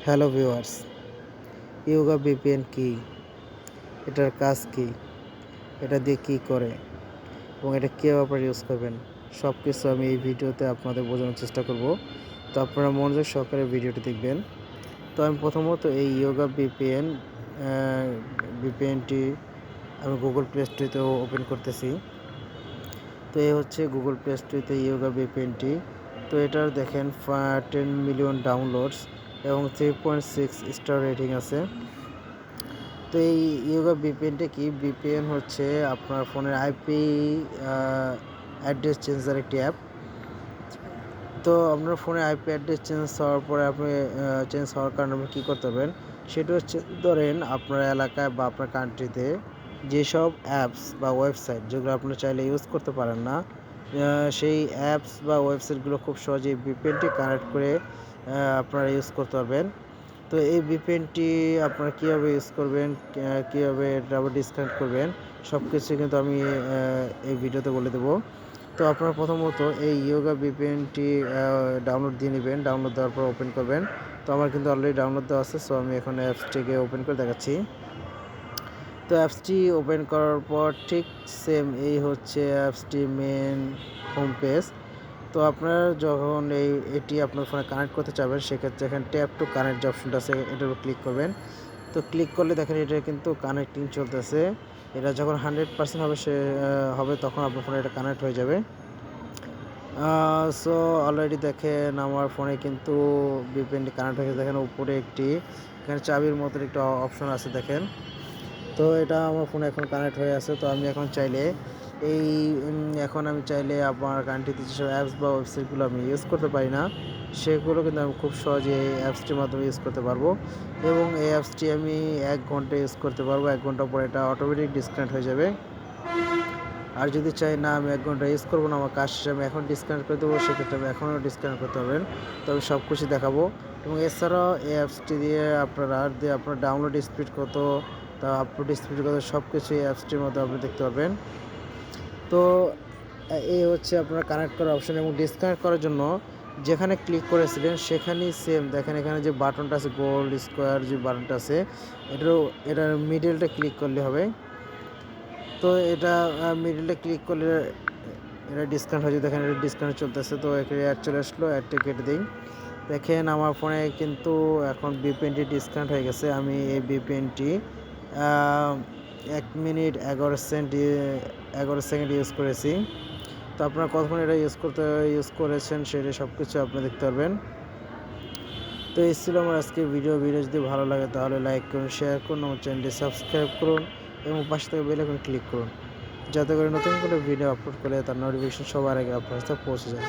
Hello viewers, yoga VPN কি? এটার কাজ কি? এটা দিয়ে কি করে এবং এটা কীভাবে আপনারা ইউজ করবেন? সব কিছু আমি এই ভিডিওতে আপনাদের বোঝানোর চেষ্টা করব। তো আপনারা মনোযোগ সহকারে ভিডিওটি দেখবেন। তো আমি প্রথমত এই ইয়োগা ভিপিএনটি আমি গুগল প্লে স্টোরেতে ওপেন করতেছি। তো এই হচ্ছে গুগল প্লে স্টোরেতে ইয়োগা ভিপিএনটি। তো এটার দেখেন 10 মিলিয়ন ডাউনলোডস এবং 3.6 স্টার রেটিং আছে। তো এই ইয়োগা ভিপিএনটা কি? ভিপিএন হচ্ছে আপনার ফোনের আইপি অ্যাড্রেস চেঞ্জার একটি অ্যাপ। তো আপনার ফোনে আইপি অ্যাড্রেস চেঞ্জ হওয়ার কারণে আপনি কী করতে পারবেন? সেটা হচ্ছে ধরেন আপনার এলাকায় বা আপনার কান্ট্রিতে যেসব অ্যাপস বা ওয়েবসাইট যেগুলো আপনি চাইলে ইউজ করতে পারেন না, সেই অ্যাপস বা ওয়েবসাইটগুলো খুব সহজেই ভিপিএনটি কানেক্ট করে আপনারা ইউজ করতে পারবেন। তো এই ভিপিএনটি আপনারা কীভাবে ইউজ করবেন, কীভাবে এটা আবার ডিসকানেক্ট করবেন, সব কিছু কিন্তু আমি এই ভিডিওতে বলে দেবো। তো আপনারা প্রথমত এই ইয়োগা ভিপিএনটি ডাউনলোড দিয়ে নেবেন। ডাউনলোড দেওয়ার পর ওপেন করবেন। তো আমার কিন্তু অলরেডি ডাউনলোড দেওয়া আছে, সো আমি এখন অ্যাপসটিকে ওপেন করে দেখাচ্ছি। তো অ্যাপসটি ওপেন করার পর ঠিক সেম এই হচ্ছে অ্যাপসটি মেন হোম পেজ। তো আপনারা যখন এটি আপনার ফোনে কানেক্ট করতে চাবেন, সেক্ষেত্রে এখানে ট্যাপ টু কানেক্ট যে অপশনটা আছে এটার উপর ক্লিক করবেন। তো ক্লিক করলে দেখেন এটা কিন্তু কানেক্টিং চলতেছে। এটা যখন 100% হবে তখন আপনার ফোনে এটা কানেক্ট হয়ে যাবে। সো অলরেডি দেখেন আমার ফোনে কিন্তু ভিপিএনটি কানেক্ট হয়ে গেছে। দেখেন উপরে একটি এখানে চাবির মতন একটা অপশন আছে দেখেন। তো এটা আমার ফোনে এখন কানেক্ট হয়ে আছে। তো আমি এখন চাইলে এখন আমি চাইলে আমার কান্ট্রিতে যেসব অ্যাপস বা ওয়েবসাইটগুলো আমি ইউজ করতে পারি না, সেগুলো কিন্তু আমি খুব সহজে এই অ্যাপসটির মাধ্যমে ইউজ করতে পারবো এবং এই অ্যাপসটি আমি 1 ঘন্টা ইউজ করতে পারবো। 1 ঘন্টা পর এটা অটোমেটিক ডিসকানেক্ট হয়ে যাবে। আর যদি চাই না আমি 1 ঘন্টা ইউজ করবো না, আমার কাজ শেষে আমি এখন ডিসকানেক্ট করে দেবো, সেক্ষেত্রে আমি এখনও ডিসকানেক্ট করতে পারবেন। তো আমি সব কিছু দেখাবো এবং এছাড়াও এই অ্যাপসটি দিয়ে আপনার ডাউনলোড স্পিড কত, তা আপলোড স্পিড কত, সব কিছু এই অ্যাপসটির মধ্যে আপনি দেখতে পারবেন। তো এই হচ্ছে আপনার কানেক্ট করার অপশন এবং ডিসকানেক্ট করার জন্য যেখানে ক্লিক করেছিলেন সেখানেই সেম দেখেন এখানে যে বাটনটা আছে, গোল স্কোয়ার যে বাটনটা আছে, এটার মিডলটা ক্লিক করলে হবে। তো এটা মিডলে ক্লিক করলে এটা ডিসকানেক্ট হয়ে যায়। দেখেন এটা ডিসকানেক্ট চলতেছে। তো এখানে অ্যাড চলে আসলো, অ্যাডটা কেটে দিই। দেখেন আমার ফোনে কিন্তু এখন ভিপিএনটি ডিসকানেক্ট হয়ে গেছে। আমি এই ভিপিএনটি 1 মিনিট 11 সেকেন্ড ইউজ করেছি। তো আপনারা কতক্ষণ এটা ইউজ করেছেন সেটা সব কিছু আপনি দেখতে পারবেন। তো এই ছিল আমার আজকের ভিডিও যদি ভালো লাগে তাহলে লাইক করুন, শেয়ার করুন, আমার চ্যানেলটি সাবস্ক্রাইব করুন এবং পাশে থাকা বেল আইকনে ক্লিক করুন, যাতে করে নতুন কোনো ভিডিও আপলোড করলে তার নোটিফিকেশন সবার আগে আপনার কাছে পৌঁছে যায়।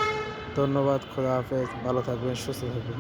ধন্যবাদ, খোদা হাফেজ, ভালো থাকবেন, সুস্থ থাকবেন।